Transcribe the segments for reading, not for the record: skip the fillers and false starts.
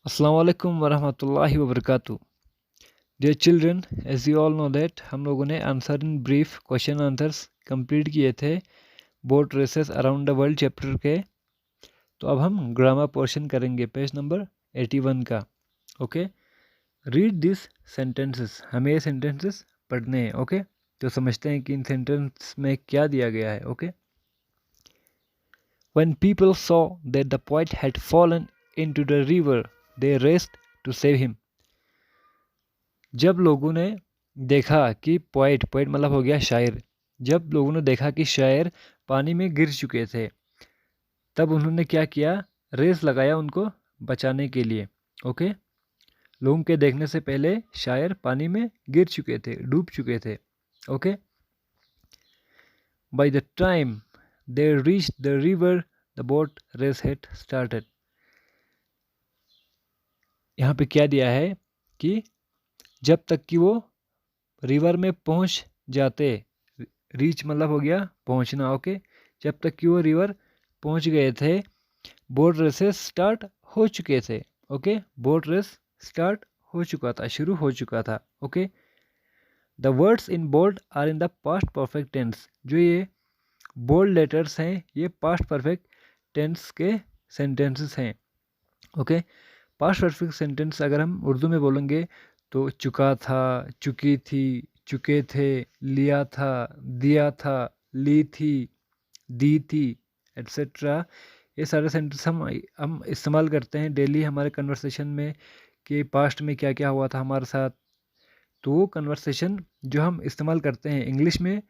अस्सलाम वालेकुम वरहमतुल्लाहि वबरकातुहू। Dear children, as you all know that हम लोगों ने answer in brief question answers complete किए थे boat races around the world chapter के। तो अब हम ग्रामर पोर्शन करेंगे पेज नंबर 81 का। Okay, read this sentences. हमें ये सेंटेंसेस पढ़ने हैं। ओके, तो समझते हैं कि इन सेंटेंस में क्या दिया गया है। Okay, When people saw that the poet had fallen into the river, they raced to save him. जब लोगों ने देखा कि पोइट पोइट मतलब हो गया शायर, जब लोगों ने देखा कि शायर पानी में गिर चुके थे, तब उन्होंने क्या किया, रेस लगाया उनको बचाने के लिए। ओके, लोगों के देखने से पहले शायर पानी में गिर चुके थे, डूब चुके थे। Okay, by the time they reach the river the boat race had started. यहाँ पे क्या दिया है कि जब तक कि वो रिवर में पहुंच जाते, रीच मतलब हो गया पहुंचना। ओके, जब तक कि वो रिवर पहुंच गए थे, बोट रेसेस स्टार्ट हो चुके थे। ओके, बोट रेस स्टार्ट हो चुका था, शुरू हो चुका था। Okay, the words in bold are in the past perfect tense. जो ये बोल्ड लेटर्स हैं, ये पास्ट परफेक्ट टेंस के सेंटेंसेस हैं। ओके, पास्ट परफेक्ट सेंटेंस अगर हम उर्दू में बोलेंगे तो चुका था, चुकी थी, चुके थे, लिया था, दिया था, ली थी, दी थी, एट्सेट्रा। ये सारे सेंटेंस हम इस्तेमाल करते हैं डेली हमारे कन्वर्सेशन में कि पास्ट में क्या क्या हुआ था हमारे साथ। तो वो कन्वर्सेशन जो हम इस्तेमाल करते हैं इंग्लिश में,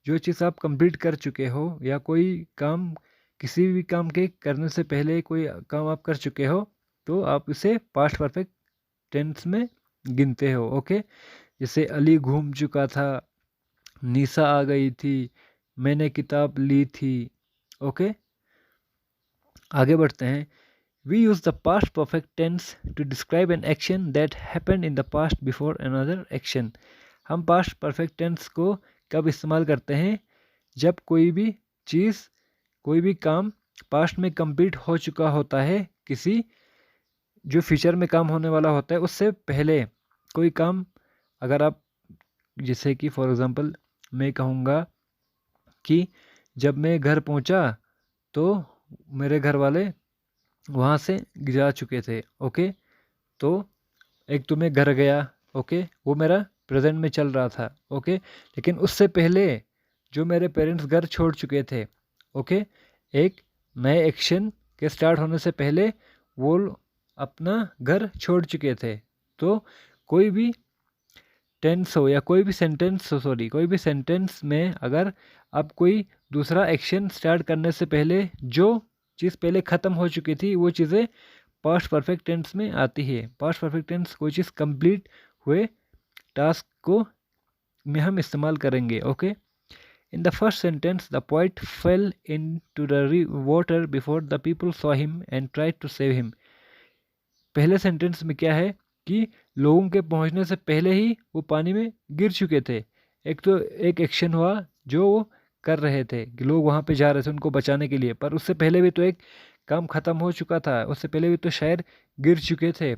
जो चीज़ आप कंप्लीट कर चुके हो या कोई काम, किसी भी काम के करने से पहले कोई काम आप कर चुके हो, तो आप इसे पास्ट परफेक्ट टेंस में गिनते हो। ओके, जैसे अली घूम चुका था, निशा आ गई थी, मैंने किताब ली थी। ओके, आगे बढ़ते हैं। We use the past perfect tense to describe an action that happened in the past before another action. हम पास्ट परफेक्ट टेंस को कब इस्तेमाल करते हैं, जब कोई भी चीज़, कोई भी काम पास्ट में कंप्लीट हो चुका होता है, किसी जो फ्यूचर में काम होने वाला होता है उससे पहले कोई काम। अगर आप, जैसे कि फॉर एग्ज़ाम्पल मैं कहूँगा कि जब मैं घर पहुँचा तो मेरे घर वाले वहाँ से जा चुके थे। ओके, तो एक तो मैं घर गया, ओके, वो मेरा प्रेजेंट में चल रहा था। ओके, लेकिन उससे पहले जो मेरे पेरेंट्स घर छोड़ चुके थे, ओके, एक नए एक्शन के स्टार्ट होने से पहले वो अपना घर छोड़ चुके थे। तो कोई भी टेंस हो या कोई भी सेंटेंस हो, सॉरी, कोई भी सेंटेंस में अगर आप कोई दूसरा एक्शन स्टार्ट करने से पहले जो चीज़ पहले ख़त्म हो चुकी थी, वो चीज़ें पास्ट परफेक्ट टेंस में आती है। पास्ट परफेक्ट टेंस कोई चीज़ कंप्लीट हुए टास्क को में हम इस्तेमाल करेंगे। Okay, in the first sentence the poet fell into the water before the people saw him and tried to save him. पहले सेंटेंस में क्या है कि लोगों के पहुंचने से पहले ही वो पानी में गिर चुके थे। एक तो एक एक्शन हुआ जो वो कर रहे थे कि लोग वहाँ पे जा रहे थे उनको बचाने के लिए, पर उससे पहले भी तो एक काम ख़त्म हो चुका था, उससे पहले भी तो शायर गिर चुके थे,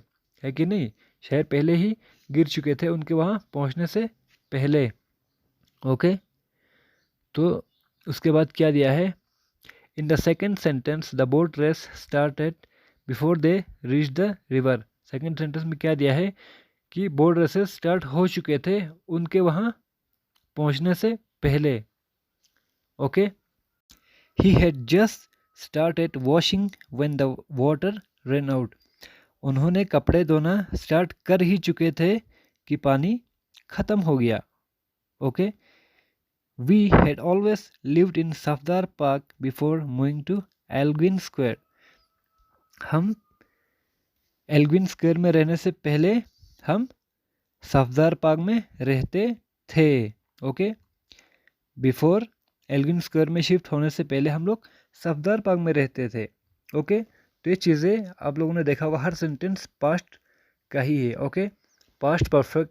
है कि नहीं? शायर पहले ही गिर चुके थे उनके वहाँ पहुँचने से पहले। ओके, तो उसके बाद क्या दिया है, in the second sentence the boat race started before they reach the river. Second sentence में क्या दिया है कि बोट रेसेस स्टार्ट हो चुके थे उनके वहाँ पहुँचने से पहले। Okay, he had just started washing when the water run out. उन्होंने कपड़े धोना स्टार्ट कर ही चुके थे कि पानी ख़त्म हो गया। Okay, we had always lived in Safdar Park before moving to Elgin Square. हम एल्गिन स्क्वायर में रहने से पहले हम सफदार पार्क में रहते थे। ओके, बिफोर एल्गिन स्क्वायर में शिफ्ट होने से पहले हम लोग सफदार पार्क में रहते थे। ओके, तो ये चीज़ें आप लोगों ने देखा होगा, हर सेंटेंस पास्ट का ही है। ओके, पास्ट परफेक्ट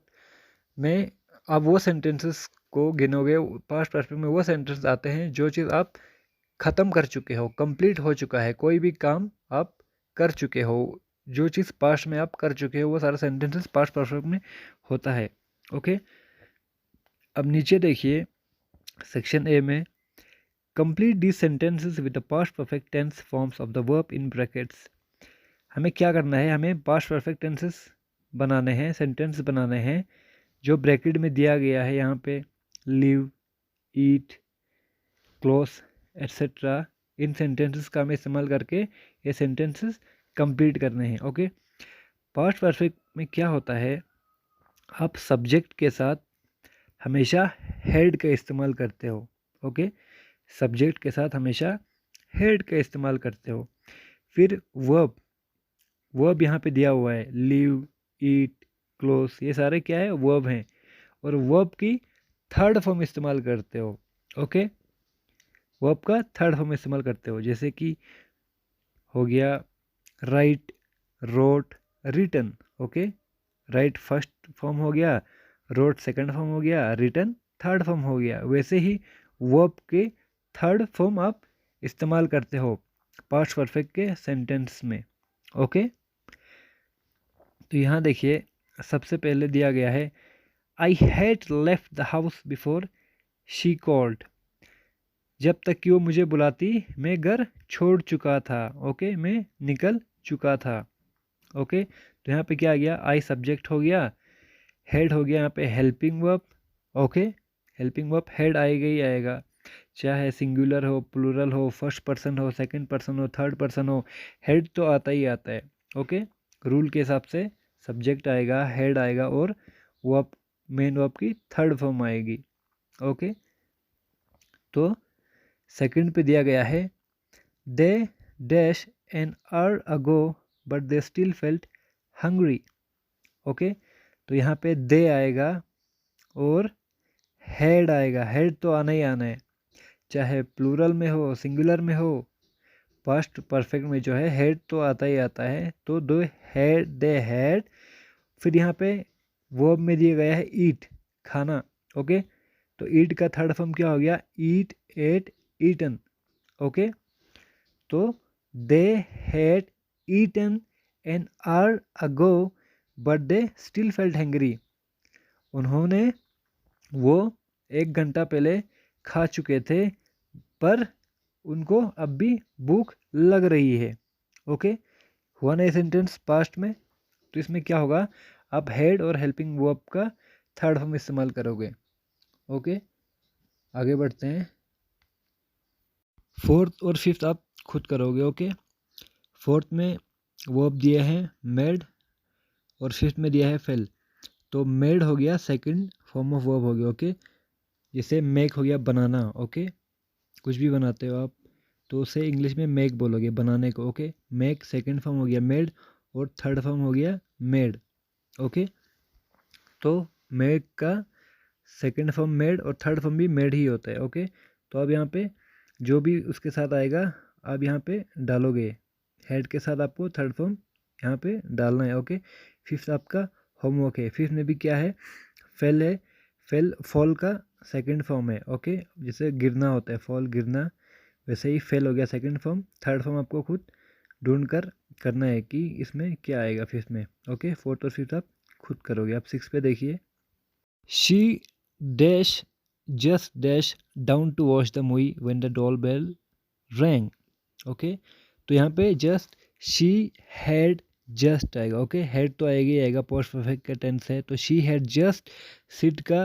में आप वो सेंटेंसेस को गिनोगे, पास्ट परफेक्ट में वो सेंटेंस आते हैं जो चीज़ आप ख़त्म कर चुके हो, कंप्लीट हो चुका है, कोई भी काम आप कर चुके हो, जो चीज़ पास्ट में आप कर चुके हो वो सारा सेंटेंसेस पास्ट परफेक्ट में होता है। ओके, अब नीचे देखिए सेक्शन ए में complete this sentences with the past perfect tense forms of the verb in brackets. हमें क्या करना है, हमें पास्ट परफेक्ट टेंसेस बनाने हैं, सेंटेंस बनाने हैं जो ब्रैकेट में दिया गया है यहाँ पे, लिव, ईट, क्लोज एट्सेट्रा। इन सेंटेंसेस का हमें इस्तेमाल करके ये सेंटेंसेस कंप्लीट करने हैं। ओके, पास्ट परफेक्ट में क्या होता है, आप सब्जेक्ट के साथ हमेशा हेड का इस्तेमाल करते हो। ओके, सब्जेक्ट के साथ हमेशा हेड का इस्तेमाल करते हो। फिर वर्ब यहाँ पे दिया हुआ है, लिव, ईट, क्लोज, ये सारे क्या है, वर्ब हैं, और वर्ब की थर्ड फॉर्म इस्तेमाल करते हो। ओके, वर्ब का थर्ड फॉर्म इस्तेमाल करते हो, जैसे कि हो गया write, wrote, written. Okay, write first form हो गया, रोट सेकंड फॉर्म हो गया, रिटन थर्ड फॉर्म हो गया। वैसे ही वर्ब के थर्ड फॉर्म आप इस्तेमाल करते हो पास्ट परफेक्ट के सेंटेंस में। ओके, तो यहाँ देखिए सबसे पहले दिया गया है I had left the house before she called. जब तक कि वो मुझे बुलाती मैं घर छोड़ चुका था। ओके, मैं निकल चुका था। ओके, तो यहाँ पे क्या आ गया, आई सब्जेक्ट हो गया, हेड हो गया यहाँ पे helping verb. Okay, helping verb head आएगा ही आएगा, चाहे सिंगुलर हो, प्लूरल हो, फर्स्ट पर्सन हो, सेकंड पर्सन हो, थर्ड पर्सन हो, हेड तो आता ही आता है। ओके, रूल के हिसाब से सब्जेक्ट आएगा, हेड आएगा, और वर्ब मेन वर्ब की थर्ड फॉर्म आएगी। ओके, तो सेकंड पे दिया गया है they dash N hour ago but they still felt hungry. Okay, तो यहाँ पे दे आएगा और हेड आएगा, हेड तो आना ही आना है, चाहे प्लूरल में हो, सिंगुलर में हो, पास्ट परफेक्ट में जो है हेड तो आता ही आता है। तो दो हेड, दे हेड, फिर यहाँ पे वर्ब में दिया गया है ईट, खाना। ओके, तो ईट का थर्ड फॉर्म क्या हो गया, ईट, एट, ईटन। ओके, तो they had eaten an hour ago but they still felt hungry. उन्होंने वो 1 घंटा पहले खा चुके थे पर उनको अब भी भूख लग रही है। ओके, हुआ ना ये सेंटेंस पास्ट में, तो इसमें क्या होगा, आप हेड और हेल्पिंग वर्ब का थर्ड फॉर्म इस्तेमाल करोगे। ओके, आगे बढ़ते हैं। फोर्थ और फिफ्थ आप खुद करोगे। ओके, फोर्थ में वर्ब दिए हैं मेड और फिफ्थ में दिया है फेल। तो मेड हो गया सेकंड फॉर्म ऑफ वर्ब हो गया। ओके, जैसे मेक हो गया बनाना। ओके, कुछ भी बनाते हो आप तो उसे इंग्लिश में मेक बोलोगे, बनाने को। ओके, मेक सेकंड फॉर्म हो गया मेड और थर्ड फॉर्म हो गया मेड। ओके, तो मेक का सेकंड फॉर्म मेड और थर्ड फॉर्म भी मेड ही होता है। ओके, तो अब यहाँ पे जो भी उसके साथ आएगा आप यहाँ पे डालोगे, हेड के साथ आपको थर्ड फॉर्म यहाँ पे डालना है। ओके, फिफ्थ आपका होमवर्क है। फिफ्थ में भी क्या है, फेल है, फेल फॉल का सेकंड फॉर्म है। ओके, जैसे गिरना होता है, फॉल गिरना, वैसे ही फेल हो गया सेकंड फॉर्म। थर्ड फॉर्म आपको खुद ढूंढ कर करना है कि इसमें क्या आएगा फिफ्थ में। ओके, फोर्थ और फिफ्थ आप खुद करोगे। आप सिक्स पे देखिए, she dash just dash down to watch the movie when the door bell rang. Okay, तो यहाँ पे जस्ट शी हैड जस्ट आएगा। ओके, हेड तो आएगा ही आएगा, पोस्ट परफेक्ट का टेंस है, तो शी हैड जस्ट, सिट का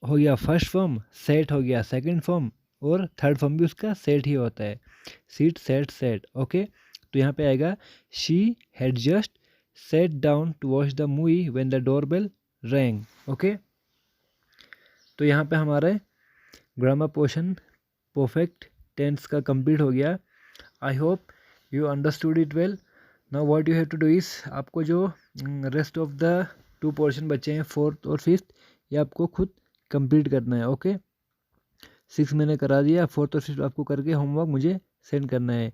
हो गया फर्स्ट फॉर्म, सेट हो गया सेकंड फॉर्म, और थर्ड फॉर्म भी उसका सेट ही होता है, सीट, सेट, सेट। ओके, तो यहाँ पे आएगा she had just sat down to watch the movie when the door bell rang. Okay, तो यहाँ पे हमारे ग्रामर पोर्शन परफेक्ट टेंस का कंप्लीट हो गया। I hope you understood it well. Now what you have to do is, आपको जो rest of the 2 portion बचे हैं, फोर्थ और फिफ्थ, ये आपको खुद कंप्लीट करना है। ओके, 6 मैंने करा दिया, फोर्थ और फिफ्थ आपको करके होमवर्क मुझे सेंड करना है।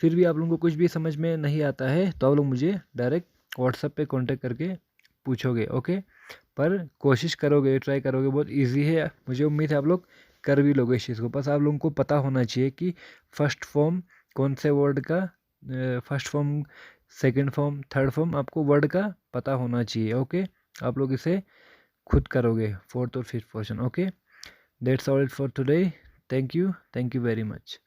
फिर भी आप लोगों को कुछ भी समझ में नहीं आता है तो आप लोग मुझे डायरेक्ट व्हाट्सएप पे कांटेक्ट करके पूछोगे। ओके, पर कोशिश करोगे, ट्राई करोगे, बहुत इजी है, मुझे उम्मीद है आप लोग कर भी लोगे इस चीज़ को। बस आप लोगों को पता होना चाहिए कि फर्स्ट फॉर्म कौन से वर्ड का first form second form, third form आपको वर्ड का पता होना चाहिए। ओके, आप लोग इसे खुद करोगे फोर्थ और fifth question. Okay, that's all it for today. Thank you very much.